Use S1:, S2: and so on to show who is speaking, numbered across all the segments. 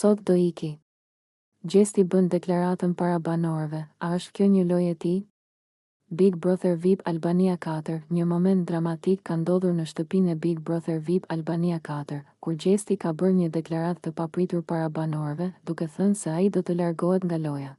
S1: Sot do iki. Gjesti bën deklaratën para banorëve. A është kjo një lojë e tij? Big Brother VIP Albania 4. Një moment dramatik ka ndodhur në shtëpinë e Big Brother VIP Albania 4, kur Gjesti ka bërë një deklaratë të papritur para banorëve, duke thënë se ai do të largohet nga loja.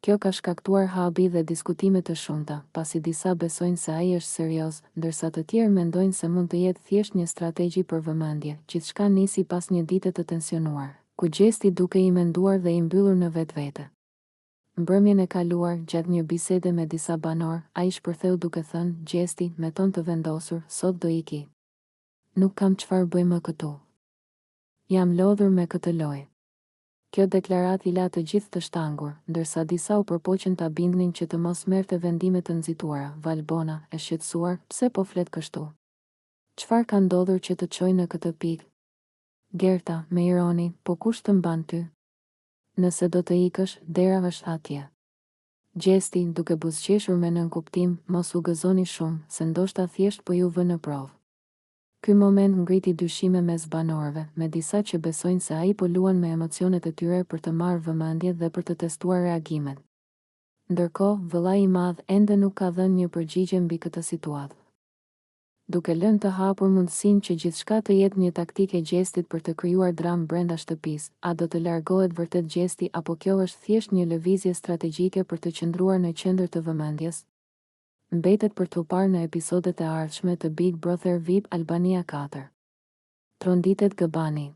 S1: Kjo ka shkaktuar habi dhe diskutime të shumta, pasi disa besojnë se ai është serioz, ndërsa të tjerë mendojnë se mund të jetë thjesht një strategji për vëmendje. Gjithçka nisi pas një dite të tensionuar, ku Gjesti duke i menduar dhe i mbyllur në vetvete. Mbrëmjen e kaluar, gjatë një bisede me disa banor, ai shpërtheu duke thënë: "Gjesti, me ton të vendosur, sot do iki. Nuk kam çfarë bëj më këtu. Jam lodhur me këtë lojë." Kjo deklaratë i la të gjithë të shtangur, ndërsa disa u përpoqën ta bindnin që të mos merrte vendime të nxituara. Valbona, e shqetësuar, pse po flet kështu? Çfarë ka ndodhur që të çojë në këtë pikë? Gerta, me ironi, po kush të mban ty? Nëse do të ikësh, dera është atje. Gjesti, duke buzëqeshur me nënkuptim, mos u gëzoni shumë, se ndoshta thjesht po ju vë në provë. Ky moment ngriti dyshime mes banorëve, me disa që besojnë se ai po luan me emocionet e tyre për të marrë vëmendje dhe për të testuar reagimet. Ndërkohë, vëllai i madh ende nuk ka dhënë një përgjigje mbi këtë situatë. Duke lënë të hapur mundësinë që gjithçka të jetë një taktikë e Gjestit për të krijuar dramë brenda shtëpisë, a do të largohet vërtet Gjesti apo kjo është thjesht një lëvizje strategjike për të qëndruar në qendër të vëmendjes? Mbetet për t'u parë në episodet e ardhshme të Big Brother VIP Albania 4. Tronditet Gëbani.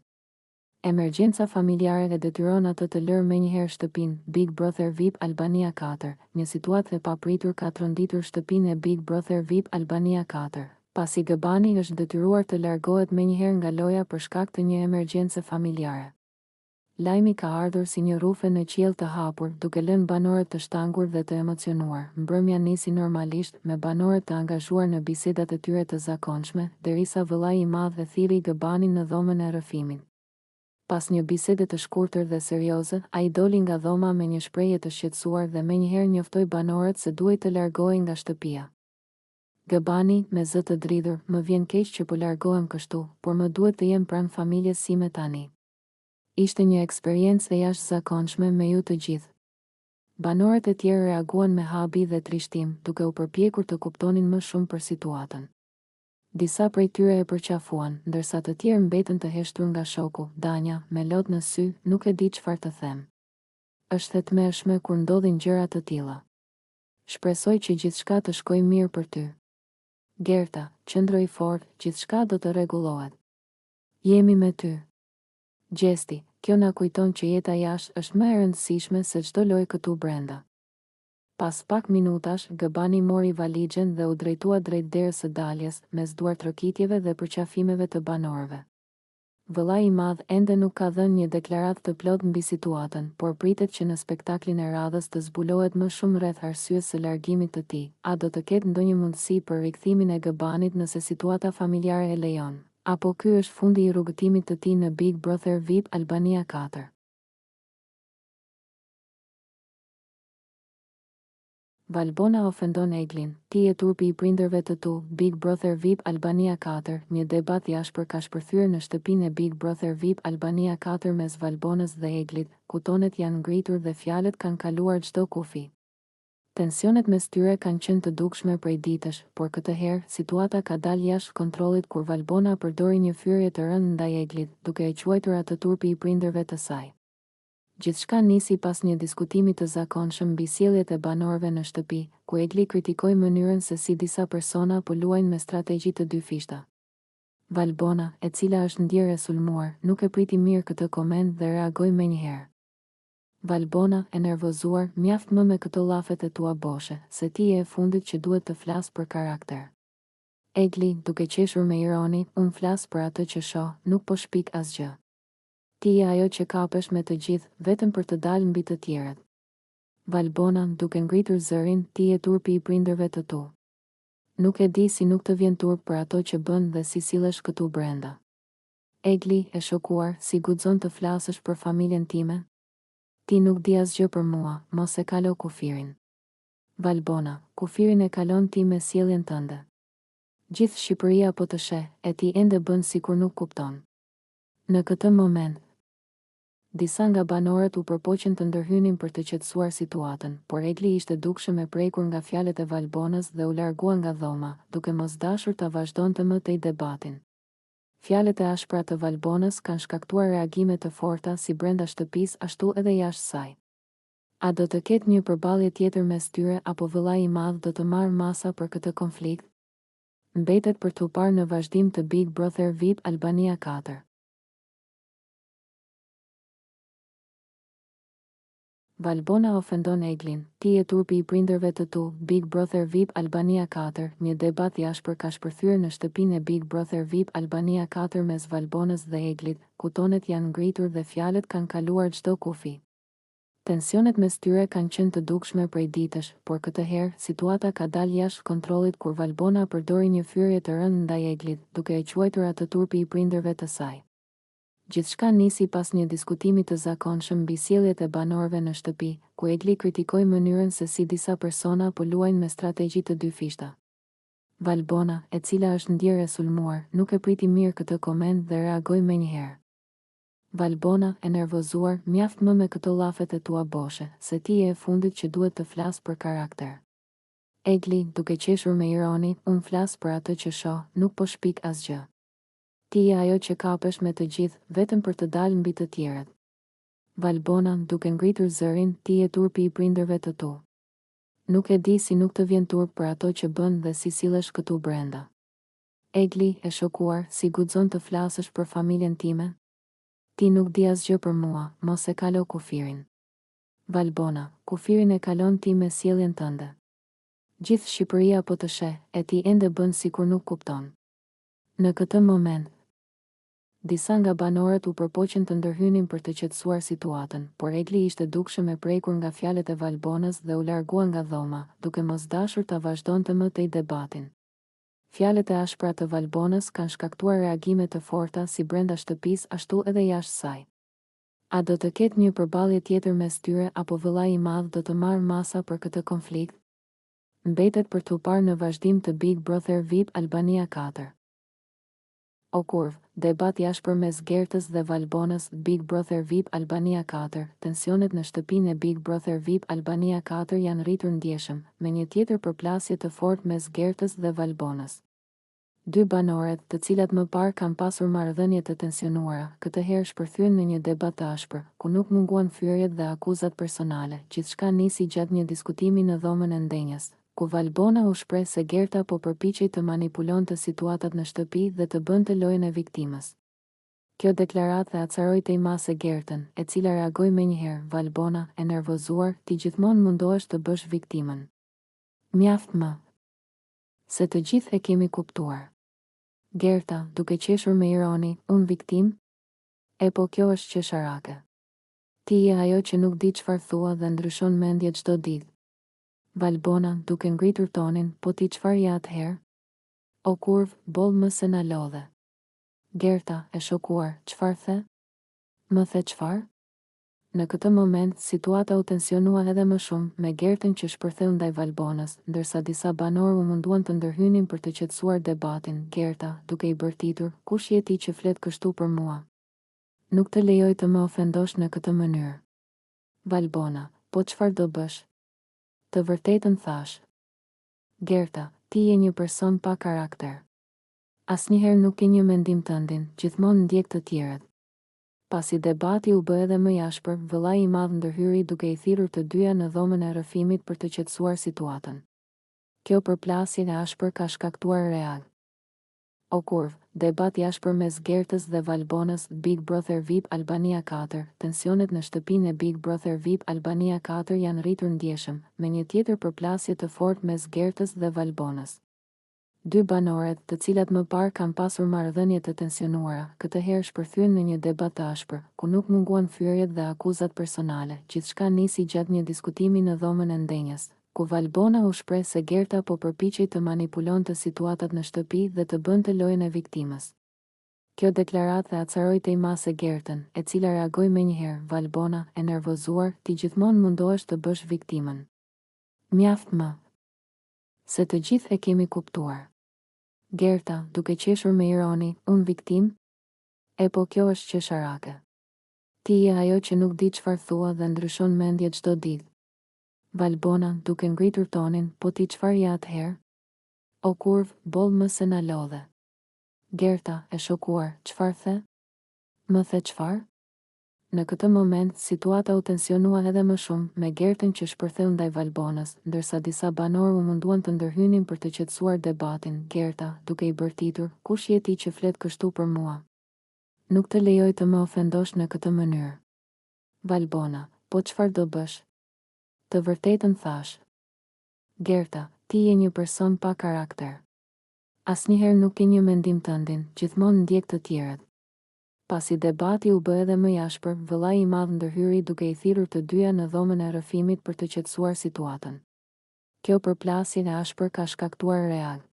S1: Emergjenca familjare e detyron atë të lërë menjëherë shtëpinë. Big Brother VIP Albania 4. Një situatë e papritur ka tronditur shtëpinë e Big Brother VIP Albania 4, pasi Gëbani është detyruar të largohet menjëherë nga loja për shkak të një emergjence familjare. Lajmi ka ardhur si një rufe në qiell të hapur, duke lënë banorët të shtangur dhe të emocionuar. Mbrëmja nisi normalisht, me banorët të angazhuar në bisedat e tyre të zakonshme, derisa vëllai i madh e thirri Gëbanin në dhomën e rrëfimit. Pas një bisede të shkurtër dhe serioze, ai doli nga dhoma me një shprehje të shqetësuar dhe menjëherë njoftoi banorët se duhej të largohej nga shtëpia. Gëbani, me zë të dridhur: "Më vjen keq që po largohem kështu, por më duhet të jem pranë familjes sime tani." Ishte një eksperiencë e jashtëzakonshme me ju të gjithë. Banorët e tjerë reaguan me habi dhe trishtim, duke u përpjekur të kuptonin më shumë për situatën. Disa prej tyre e përqafuan, ndërsa të tjerë mbetën të heshtur nga shoku. Danja, me lot në sy, nuk e di çfarë të them. Është e tmerrshme kur ndodhin gjëra të tilla. Shpresoj që gjithçka të shkojë mirë për ty. Gerta, qëndroj fort, gjithçka do të rregullohet. Jemi me ty. Gjesti, kjo na kujton që jeta jashtë është më e rëndësishme se çdo lojë këtu brenda. Pas pak minutash, Gëbani mori valixhen dhe u drejtua drejt derës së daljes, mes duartrokitjeve dhe përqafimeve të banorëve. Vëllai i madh ende nuk ka dhënë një deklaratë të plotë mbi situatën, por pritet që në spektaklin e radhës të zbulohet më shumë rreth arsyes së largimit të tij. A do të ketë ndonjë mundësi për rikthimin e Gëbanit nëse situata familjare e lejon? Apo ky është fundi i rrugëtimit të tij në Big Brother VIP Albania 4? Valbona ofendon Eglin: "Ti je turpi i prindërve të tu." Big Brother VIP Albania 4. Një debat i ashpër ka shpërthyer në shtëpinë e Big Brother VIP Albania 4 mes Valbonës dhe Eglit, ku tonet janë ngritur dhe fjalët kanë kaluar çdo kufi. Tensionet mes tyre kanë qenë të dukshme prej ditësh, por këtë herë situata ka dalë jashtë kontrollit kur Valbona përdori një fyrje të rëndë ndaj Eglit, duke e quajtur atë turpi i prindërve të saj. Gjithçka nisi pas një diskutimi të zakonshëm mbi sjelljet e banorëve në shtëpi, ku Egli kritikoi mënyrën se si disa persona po luajnë me strategji të dy fishta. Valbona, e cila është ndjerë e sulmuar, nuk e priti mirë këtë koment dhe reagoi menjëherë. Valbona, e nervozuar: "Mjaft më me këto llafet e tua boshe, se ti je e fundit që duhet të flas për karakter." Egli, duke qeshur me ironi: "Unë flas për atë që shoh, nuk po shpik asgjë. Ti je ajo që kapesh me të gjithë, vetëm për të dalë mbi të tjerët." Valbona, duke ngritur zërin: "Ti je turpi i prindërve të tu. Nuk e di si nuk të vjen turp për ato që bën dhe si sillesh këtu brenda." Egli, e shokuar: "Si guxon të flasësh për familjen time? Ti nuk di asgjë për mua, mos e kalo kufirin." Valbona, "Kufirin e kalon ti me sjelljen tënde. Gjithë Shqipëria po të sheh, e ti ende bën sikur nuk kupton." Në këtë moment, Disa nga banorët u përpoqën të ndërhynin për të qetësuar situatën, por Egli ishte dukshëm e prekur nga fjalët e Valbonës dhe u largua nga dhoma, duke mos dashur ta vazhdonte më tej debatin. Fjalët e ashpra të Valbonës kanë shkaktuar reagime të forta si brenda shtëpisë ashtu edhe jashtë saj. A do të ketë një përballje tjetër mes tyre apo vëllai i madh do të marrë masa për këtë konflikt? Mbetet për t'u parë në vazhdim të Big Brother VIP Albania 4. Valbona ofendon Eglin, ti je turpi i prindërve të tu, Big Brother VIP Albania 4, një debat i ashpër ka shpërthyer në shtëpinë e Big Brother VIP Albania 4 mes Valbonës dhe Eglit, ku tonet janë ngritur dhe fjalët kanë kaluar çdo kufi. Tensionet mes tyre kanë qenë të dukshme prej ditësh, por këtë herë situata ka dalë jashtë kontrollit kur Valbona përdori një fyrje të rëndë ndaj Eglit, duke e quajtur atë turpi i prindërve të saj. Gjithçka nisi pas një diskutimi të zakonshëm mbi sjelljet e banorëve në shtëpi, ku Egli kritikoi mënyrën se si disa persona po luajnë me strategji të dy fishta. Valbona, e cila është ndjerë e sulmuar, nuk e priti mirë këtë koment dhe reagoi menjëherë. Valbona, e nervozuar, mjaft më me këto llafet e tua boshe, se ti je e fundit që duhet të flas për karakter. Egli, duke qeshur me ironi, unë flas për atë që shoh, nuk po shpik asgjë. Ti je ajo që kapesh me të gjithë, vetëm për të dalë mbi të tjerët. Valbona, duke ngritur zërin, ti je turpi i prindërve të tu. Nuk e di si nuk të vjen turp për ato që bën dhe si sillesh këtu brenda. Egli, e shokuar, si guxon të flasësh për familjen time? Ti nuk di asgjë për mua, mos e kalo kufirin. Valbona, kufirin e kalon ti me sjelljen tënde. Gjithë Shqipëria po të sheh, e ti ende bën sikur nuk kupton. Në këtë moment, disa nga banorët u përpoqën të ndërhynin për të qetësuar situatën, por Egli ishte dukshëm e prekur nga fjalët e Valbonës dhe u largua nga dhoma, duke mos dashur ta vazhdonte më tej debatin. Fjalët e ashpra të Valbonës kanë shkaktuar reagime të forta si brenda shtëpisë ashtu edhe jashtë saj. A do të ketë një përballje tjetër mes tyre apo vëllai i madh do të marrë masa për këtë konflikt? Mbetet për t'u parë në vazhdim të Big Brother VIP Albania 4. O kurv, debat i ashpër mes Gertës dhe Valbonës, Big Brother VIP Albania 4, tensionet në shtëpinë e Big Brother VIP Albania 4 janë rritur ndjeshëm, me një tjetër përplasje të fortë mes Gertës dhe Valbonës. Dy banoret, të cilat më parë kanë pasur marrëdhënie të tensionuara, këtë herë shpërthyen në një debat të ashpër, ku nuk munguan fyrjet dhe akuzat personale, gjithçka nisi gjatë një diskutimi në dhomën e ndenjës, ku Valbona u shpreh se Gerta po përpiqej të manipulonte situatat në shtëpi dhe të bënte lojën e viktimës. Kjo deklaratë acaroi tej mase Gertën, e cila reagoi menjëherë, Valbona, e nervozuar, ti gjithmonë mundohesh të bësh viktimën. Mjaft më. Se të gjithë e kemi kuptuar. Gerta, duke qeshur me ironi, unë viktim? E po kjo është qesharake. Ti je ajo që nuk di çfarë thua dhe ndryshon mendje çdo ditë. Valbona, duke ngritur tonin, po ti çfarë je atëherë? O kurv, boll më se na lodhe. Gerta, e shokuar, çfarë the? Më the çfarë? Në këtë moment, situata u tensionua edhe më shumë, me Gertën që shpërtheu ndaj Valbonës, ndërsa disa banorë u munduan të ndërhynin për të qetësuar debatin. Gerta, duke i bërtitur, kush je ti që flet kështu për mua? Nuk të lejoj të më ofendosh në këtë mënyrë. Valbona, po çfarë do bësh? Të vërtetën thash. Gerta, ti je një person pa karakter. Asnjëherë nuk ke një mendim tëndin, gjithmonë ndjek të tjerët. Pasi debati u bë edhe më i ashpër, vëllai i madh ndërhyri duke i thirrur të dyja në dhomën e rrëfimit për të qetësuar situatën. Kjo përplasje e ashpër ka shkaktuar reag. O kurv, debati i ashpër mes Gertës dhe Valbonës, Big Brother VIP Albania 4, tensionet në shtëpinë e Big Brother VIP Albania 4 janë rritur ndjeshëm, me një tjetër përplasje të fortë mes Gertës dhe Valbonës. Dy banoret, të cilat më parë kanë pasur marrëdhënie të tensionuara, këtë herë shpërthyen në një debat të ashpër, ku nuk munguan fyrjet dhe akuzat personale, gjithçka nisi gjatë një diskutimi në dhomën e ndenjës, ku Valbona u shpreh se Gerta po përpiqej të manipulonte situatat në shtëpi dhe të bënte lojën e viktimës. Kjo deklaratë acaroi tej mase Gertën, e cila reagoi menjëherë, Valbona, e nervozuar, ti gjithmonë mundohesh të bësh viktimën. Mjaft më. Se të gjithë e kemi kuptuar. Gerta, duke qeshur me ironi, unë viktim? E po kjo është qesharake. Ti je ajo që nuk di çfarë thua dhe ndryshon mendje çdo ditë. Valbona, duke ngritur tonin, po ti çfarë je atëherë? O kurv, boll më se na lodhe. Gerta, e shokuar, çfarë the? Më the çfarë? Në këtë moment, situata u tensionua edhe më shumë, me Gertën që shpërtheu ndaj Valbonës, ndërsa disa banorë u munduan të ndërhynin për të qetësuar debatin. Gerta, duke i bërtitur, kush je ti që flet kështu për mua? Nuk të lejoj të më ofendosh në këtë mënyrë. Valbona, po çfarë do bësh? Të vërtetën thash. Gerta, ti je një person pa karakter. Asnjëherë nuk ke një mendim tëndin, gjithmonë ndjek të tjerët. Pasi debati u bë edhe më i ashpër, vëllai i madh ndërhyri duke i thirrur të dyja në dhomën e rrëfimit për të qetësuar situatën. Kjo përplasje e ashpër ka shkaktuar reag.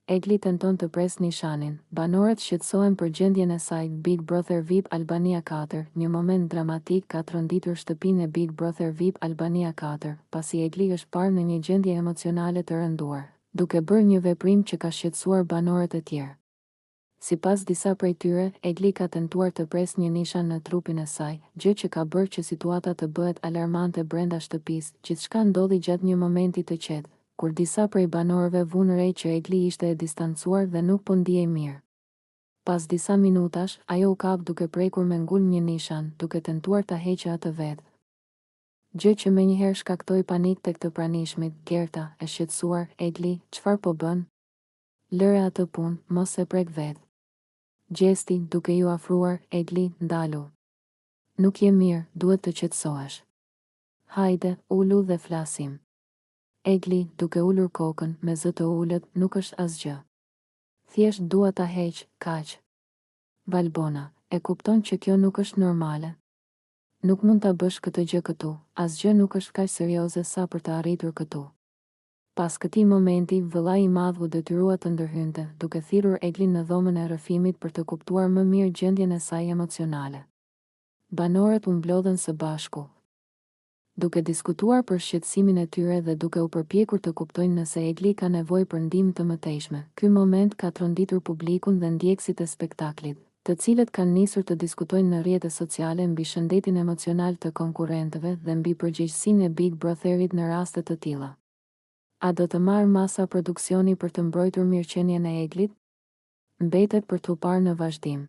S1: Egli tenton të pres nishanin. Banorët shqetësohen për gjendjen e saj. Big Brother VIP Albania 4. Një moment dramatik ka tronditur shtëpinë e Big Brother VIP Albania 4, pasi Egli është parë në një gjendje emocionale të rënduar, duke bërë një veprim që ka shqetësuar banorët e tjerë. Sipas disa prej tyre, Egli ka tentuar të pres një nishan në trupin e saj, gjë që ka bërë që situata të bëhet alarmante brenda shtëpisë. Gjithçka ndodhi gjatë një momenti të qetë, kur disa prej banorëve vunë re që Egli ishte e distancuar dhe nuk po ndihej mirë. Pas disa minutash, ajo u kap duke prekur me ngulm një nishan, duke tentuar ta heqë atë vetë. Gjë që menjëherë shkaktoi panik tek të pranishmit. Gerta, e shqetësuar, Egli, çfarë po bën? Lëre atë punë, mos e prek vetë. Gjesti, duke ju afruar, Egli, ndalu. Nuk je mirë, duhet të qetësohesh. Hajde, ulu dhe flasim. Egli, duke ulur kokën, me zë të ulët, nuk është asgjë. Thjesht dua ta heq, kaq. Valbona, e kupton që kjo nuk është normale. Nuk mund ta bësh këtë gjë këtu, asgjë nuk është kaq serioze sa për të arritur këtu. Pas këtij momenti, vëllai i madh u detyrua të ndërhynte, duke thirrur Eglin në dhomën e rrëfimit për të kuptuar më mirë gjendjen e saj emocionale. Banorët u mblodhen së bashku, duke diskutuar për shqetësimin e tyre dhe duke u përpjekur të kuptojnë nëse Egli ka nevojë për ndihmë të mëtejshme. Ky moment ka tronditur publikun dhe ndjekësit e spektaklit, të cilët kanë nisur të diskutojnë në rrjetet sociale mbi shëndetin emocional të konkurrentëve dhe mbi përgjegjësinë e Big Brotherit në raste të tilla. A do të marrë masa produksioni për të mbrojtur mirëqenien e Eglit? Mbetet për t'u parë në vazhdim.